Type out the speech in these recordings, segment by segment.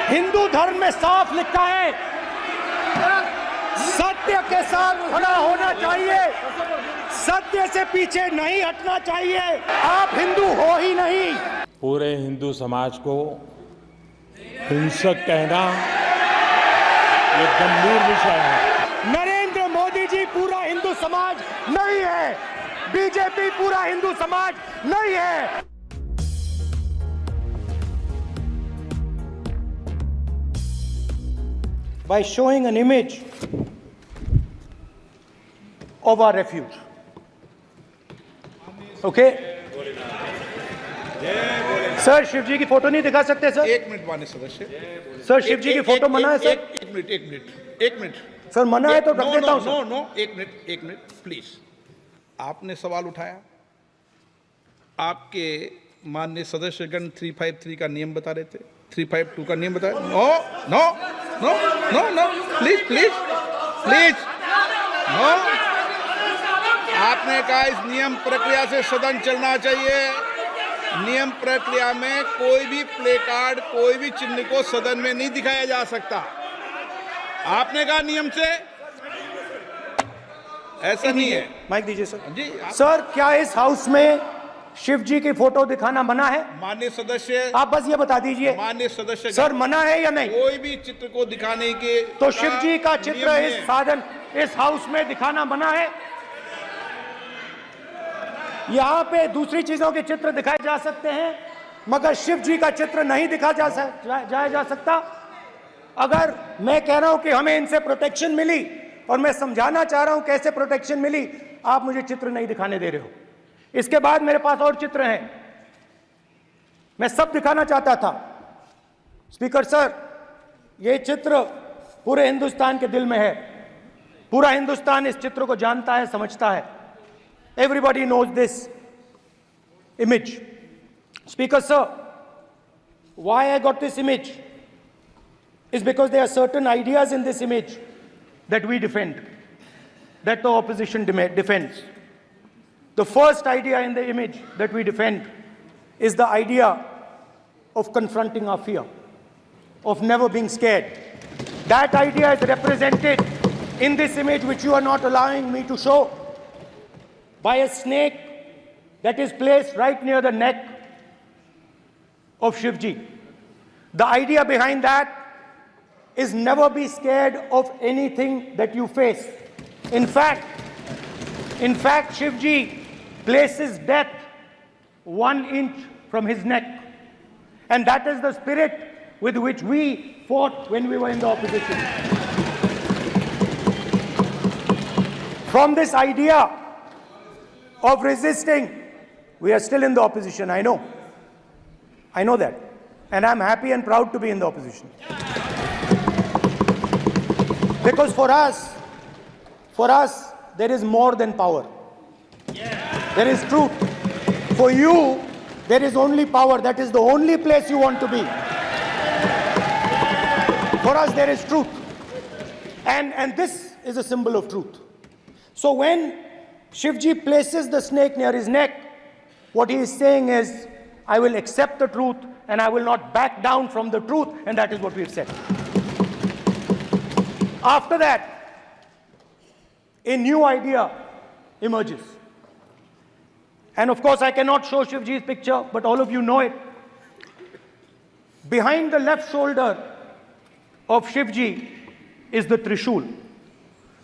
हिंदू धर्म में साफ लिखा है, सत्य के साथ खड़ा होना चाहिए, सत्य से पीछे नहीं हटना चाहिए। आप हिंदू हो ही नहीं। पूरे हिंदू समाज को हिंसक कहना ये गंभीर विषय है। नरेंद्र मोदी जी पूरा हिंदू समाज नहीं है, बीजेपी पूरा हिंदू समाज नहीं है। By showing an image of our refuge, okay? Sir Shiv ji की फोटो नहीं दिखा सकते सर? एक मिनट माननीय सदस्य। सर शिव जी की फोटो मना है सर? एक मिनट सर मना है तो रख देता हूं सर। नो, एक मिनट प्लीज। आपने सवाल उठाया, आपके माननीय सदस्यगण 353 का नियम बता रहे थे, 352 का नियम बताया। No please no. आपने कहा इस नियम प्रक्रिया से सदन चलना चाहिए। नियम प्रक्रिया में कोई भी प्ले कार्ड, कोई भी चिन्ह को सदन में नहीं दिखाया जा सकता। आपने कहा नियम से, ऐसा नहीं है। माइक दीजिए सर जी। सर क्या इस हाउस में शिव जी की फोटो दिखाना मना है? माननीय सदस्य, आप बस ये बता दीजिए माननीय सदस्य सर मना है या नहीं? कोई भी चित्र को दिखाने के तो शिव जी का चित्र नियम इस है। साधन इस हाउस में दिखाना मना है। यहाँ पे दूसरी चीजों के चित्र दिखाए जा सकते हैं, मगर शिव जी का चित्र नहीं दिखा जा सकता। अगर मैं कह रहा हूं कि हमें इनसे प्रोटेक्शन मिली और मैं समझाना चाह रहा हूं कैसे प्रोटेक्शन मिली, आप मुझे चित्र नहीं दिखाने दे रहे हो। इसके बाद मेरे पास और चित्र हैं, मैं सब दिखाना चाहता था। स्पीकर सर, ये चित्र पूरे हिंदुस्तान के दिल में है। पूरा हिंदुस्तान इस चित्र को जानता है, समझता है। Everybody knows this image. Speaker sir, why I got this image is because there are certain ideas in this image that we defend, that the opposition defends. The first idea in the image that we defend is the idea of confronting our fear, of never being scared. That idea is represented in this image, which you are not allowing me to show, by a snake that is placed right near the neck of Shivji. The idea behind that is never be scared of anything that you face. In fact, Shivji places death 1 inch from his neck. And that is the spirit with which we fought when we were in the opposition. From this idea of resisting, we are still in the opposition. I know that, and I'm happy and proud to be in the opposition, because for us there is more than power. There is truth. For you there is only power. That is the only place you want to be. For us there is truth, and this is a symbol of truth. So when Shivji places the snake near his neck, what he is saying is, I will accept the truth and I will not back down from the truth, and that is what we have said. After that, a new idea emerges. And of course, I cannot show Shivji's picture, but all of you know it. Behind the left shoulder of Shivji is the Trishul.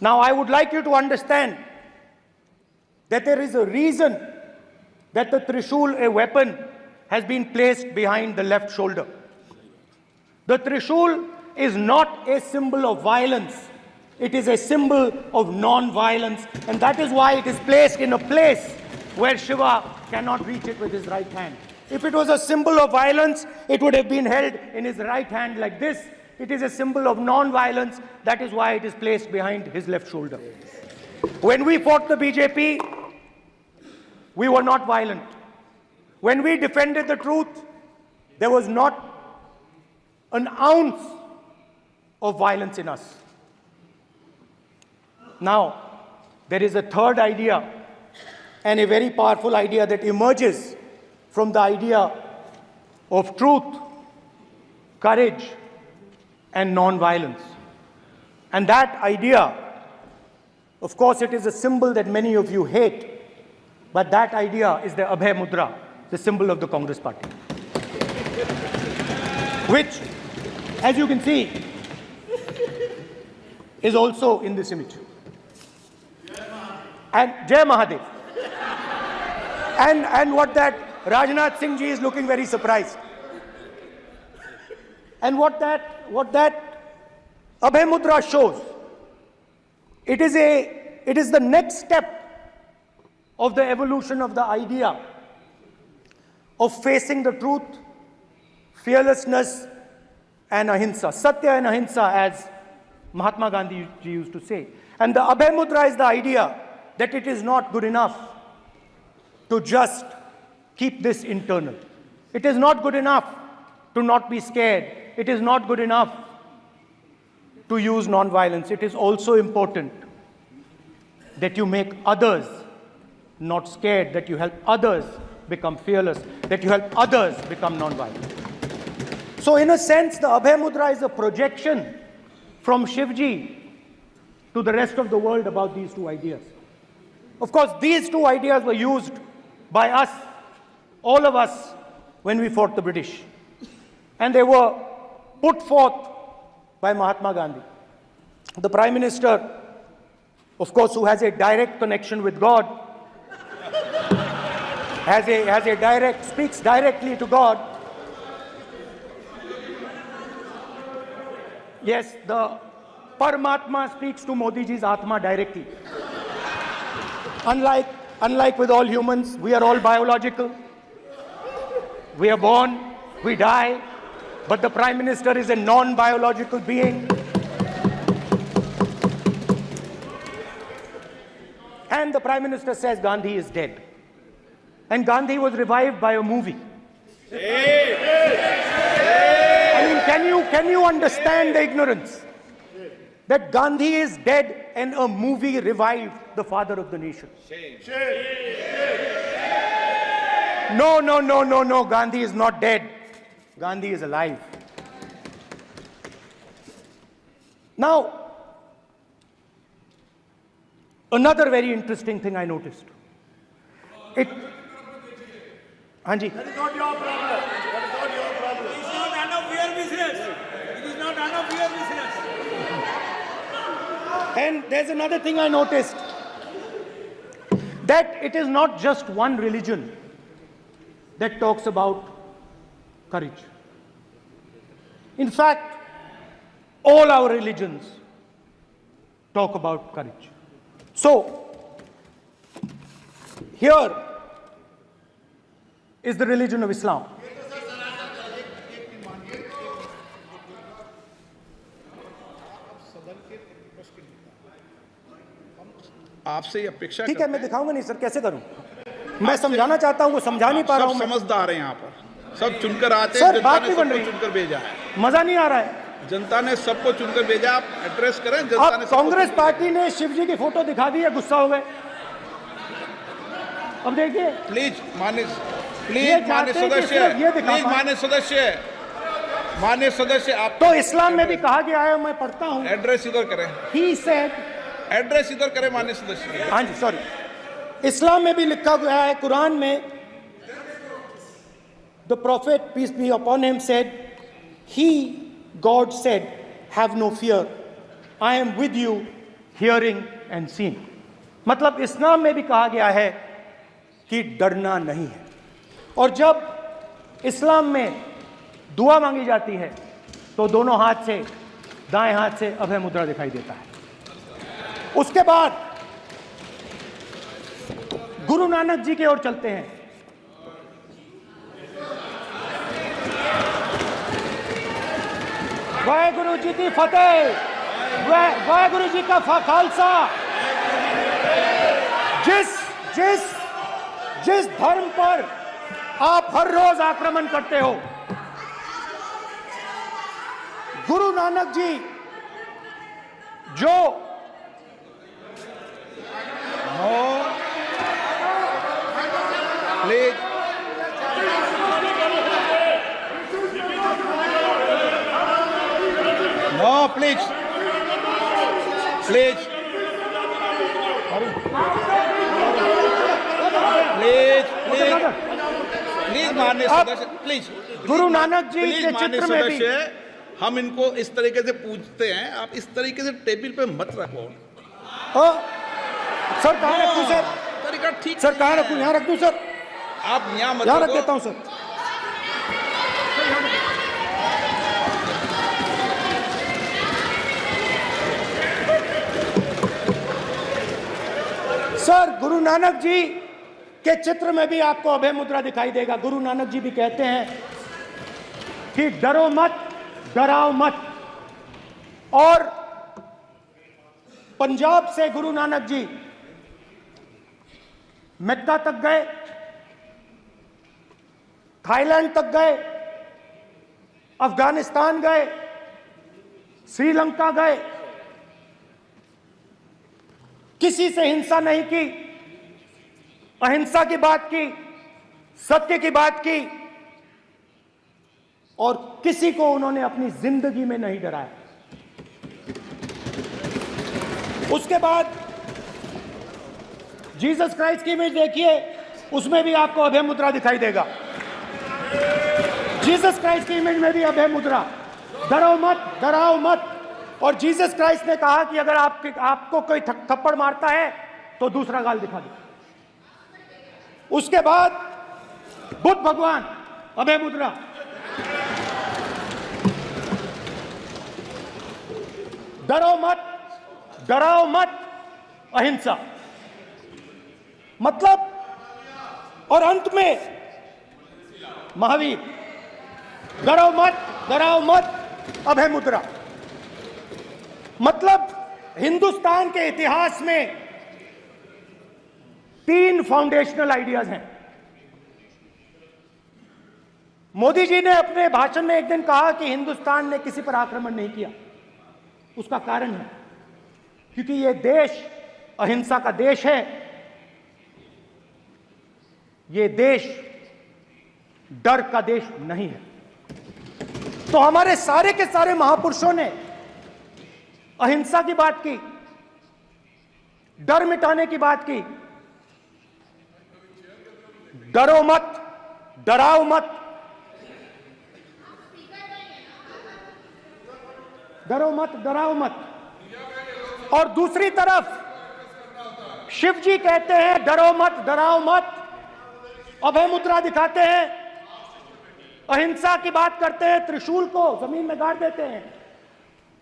Now, I would like you to understand that there is a reason that the Trishul, a weapon, has been placed behind the left shoulder. The Trishul is not a symbol of violence. It is a symbol of non-violence, and that is why it is placed in a place where Shiva cannot reach it with his right hand. If it was a symbol of violence, it would have been held in his right hand like this. It is a symbol of non-violence. That is why it is placed behind his left shoulder. When we fought the BJP, we were not violent. When we defended the truth, there was not an ounce of violence in us. Now, there is a third idea, and a very powerful idea that emerges from the idea of truth, courage, and non-violence. And that idea, of course, it is a symbol that many of you hate, but that idea is the Abhay Mudra, the symbol of the Congress Party, which, as you can see, is also in this image. And Jai Mahadev. And what that Rajnath Singh ji is looking very surprised. And what that Abhay Mudra shows, it is the next step of the evolution of the idea of facing the truth, fearlessness, and ahimsa. Satya and ahimsa, as Mahatma Gandhi ji used to say. And the Abhay Mudra is the idea that it is not good enough to just keep this internal. It is not good enough to not be scared. It is not good enough to use non-violence. It is also important that you make others not scared, that you help others become fearless, that you help others become non-violent. So in a sense, the Abhay Mudra is a projection from Shivji to the rest of the world about these two ideas. Of course, these two ideas were used by us, all of us, when we fought the British. And they were put forth by Mahatma Gandhi. The Prime Minister, of course, who has a direct connection with God, speaks directly to God. Yes, the Paramatma speaks to Modi ji's Atma directly. Unlike with all humans, we are all biological. We are born, we die, but the Prime Minister is a non-biological being. And the Prime Minister says Gandhi is dead. And Gandhi was revived by a movie. I mean, can you understand the ignorance? That Gandhi is dead and a movie revived the father of the nation. No, Gandhi is not dead. Gandhi is alive. Now, another very interesting thing I noticed. Hanji. That is not your problem. That is not your problem. It is not none of your business. It is not none of your business. And there's another thing I noticed. That it is not just one religion that talks about courage. In fact, all our religions talk about courage. So, here is the religion of Islam. आपसे ये अपेक्षा ठीक है, मैं दिखाऊंगा नहीं sir, कैसे करूं? मैं समझाना चाहता हूं, वो समझा नहीं पा रहा हूं। सब समझदार हैं यहाँ पर, सब चुनकर आते हैं। सर, जनता बात ने नहीं बन सबको रही। चुनकर भेजा है। मजा नहीं आ रहा है। जनता ने सबको चुनकर भेजा, आप एड्रेस करें। जनता ने अब कांग्रेस पार्टी ने शिवजी की फोटो दिखा दी है, गुस्सा हो गए। अब देखिए, प्लीज मान्य सदस्य, आप तो इस्लाम में भी कहा गया है, मैं पढ़ता हूं। एड्रेस इधर करें। He said, एड्रेस इधर करें मान्य सदस्य। हाँ जी, सॉरी। इस्लाम में भी लिखा गया है, कुरान में, the prophet, peace be upon him, said, God said, have no fear. I am with you, hearing and seeing. मतलब इस्लाम में भी कहा गया है कि डरना नहीं है। और जब इस्लाम में दुआ मांगी जाती है तो दोनों हाथ से, दाएं हाथ से अभय मुद्रा दिखाई देता है। उसके बाद गुरु नानक जी की ओर चलते हैं। वाहेगुरु जी की फतेह, वाहेगुरु जी का खालसा। जिस धर्म पर आप हर रोज आक्रमण करते हो, गुरु नानक जी जो please no please please please please please माननीय सदस्य please Guru Nanak ji please के माननीय चित्र में भी सदस्य हम इनको इस तरीके से पूछते हैं, आप इस तरीके से टेबल पे मत रखो। सर कहाँ रखूं सर? तरीका ठीक सर कहाँ रखूं? यहाँ रख दूं सर? आप यहाँ मत यहाँ रख रखो। देता हूँ सर। सर गुरु नानक जी के चित्र में भी आपको अभय मुद्रा दिखाई देगा। गुरु नानक जी भी कहते हैं कि डरो मत, डराओ मत। और पंजाब से गुरु नानक जी मक्का तक गए, थाईलैंड तक गए, अफगानिस्तान गए, श्रीलंका गए, किसी से हिंसा नहीं की, अहिंसा की बात की, सत्य की बात की, और किसी को उन्होंने अपनी जिंदगी में नहीं डराया। उसके बाद जीसस क्राइस्ट की इमेज देखिए, उसमें भी आपको अभय मुद्रा दिखाई देगा। जीसस क्राइस्ट की इमेज में भी अभय मुद्रा, डरो मत, डराओ मत। और जीसस क्राइस्ट ने कहा कि अगर आपको कोई थप्पड़ मारता है तो दूसरा गाल दिखा दो। उसके बाद बुद्ध भगवान, अभय मुद्रा, डरो मत, डराओ मत, अहिंसा। मतलब, और अंत में महावीर, डरो मत, डराओ मत, अभय मुद्रा। मतलब हिंदुस्तान के इतिहास में 3 फाउंडेशनल आइडियाज हैं। मोदी जी ने अपने भाषण में एक दिन कहा कि हिंदुस्तान ने किसी पर आक्रमण नहीं किया। उसका कारण है क्योंकि यह देश अहिंसा का देश है। यह देश डर का देश नहीं है। तो हमारे सारे के सारे महापुरुषों ने अहिंसा की बात की, डर मिटाने की बात की। डरो मत, डराओ मत, डरो मत, डराओ मत। और दूसरी तरफ शिव जी कहते हैं डरो मत, डराओ मत, अभय मुद्रा दिखाते हैं, अहिंसा की बात करते हैं, त्रिशूल को जमीन में गाड़ देते हैं।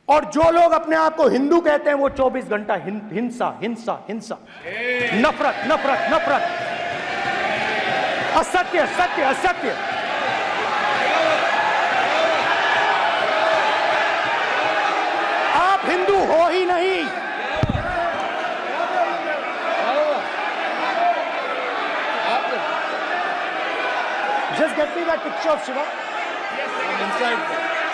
और जो लोग अपने आप को हिंदू कहते हैं वो 24 घंटा हिंसा, हिंसा, हिंसा, नफरत, नफरत, नफरत, असत्य, सत्य, असत्य। आप हिंदू हो ही नहीं। Just get me that picture of Shiva. Inside,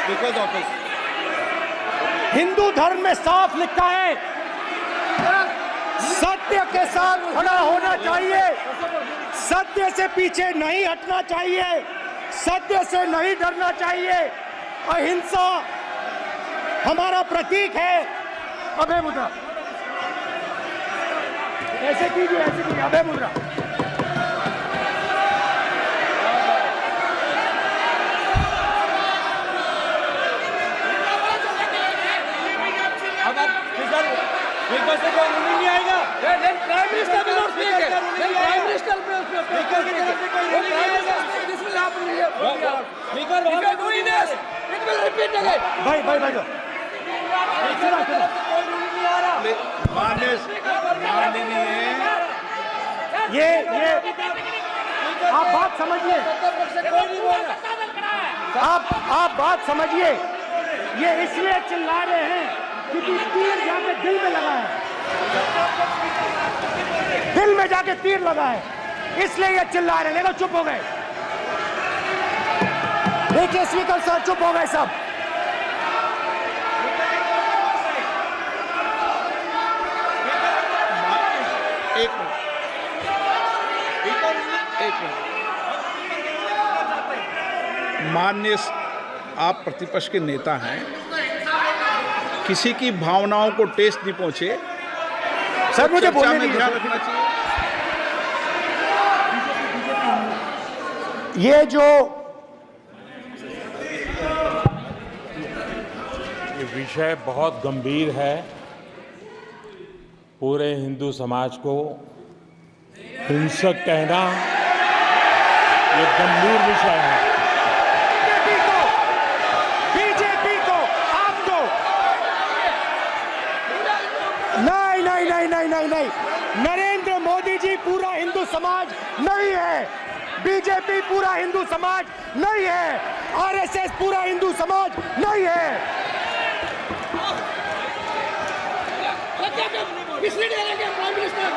because of his. Hindu धर्म में साफ लिखा है सत्य के साथ खड़ा होना चाहिए, सत्य से पीछे नहीं हटना चाहिए, सत्य से नहीं डरना चाहिए। अहिंसा हमारा प्रतीक है। अभय मुद्रा ऐसे कीजिए, ऐसे कीजिए, अभय मुद्रा। स्पीकर से कोई रूलिंग नहीं आएगा। प्राइम मिनिस्टर भी नॉट स्पीक है। प्राइम मिनिस्टर पे स्पीकर की तरफ से कोई रूलिंग नहीं आएगा। This will happen here. Speaker we are doing this, it will repeat again. भाई भाई भाई कोई रूलिंग नहीं आ रहा। माननीय ये आप बात समझिए, कोई नहीं बोल रहा। आप बात समझिए। ये इसलिए चिल्ला रहे हैं क्योंकि तीर जाके दिल में लगा है, दिल में जाके तीर लगा है, इसलिए ये चिल्ला रहे हैं। देखो चुप हो गए, देखिए स्पीकर साहब चुप हो गए सब। एक मिनट। माननीय आप प्रतिपक्ष के नेता हैं, किसी की भावनाओं को ठेस नहीं पहुंचे, सर मुझे चर्चा बोलने में दीजिए ध्यान सर। रखना चाहिए। ये जो ये विषय बहुत गंभीर है, पूरे हिंदू समाज को हिंसक कहना ये गंभीर विषय है। बीजेपी को आपको नहीं, नरेंद्र मोदी जी पूरा हिंदू समाज नहीं है, बीजेपी पूरा हिंदू समाज नहीं है, आरएसएस पूरा हिंदू समाज नहीं है। Prime minister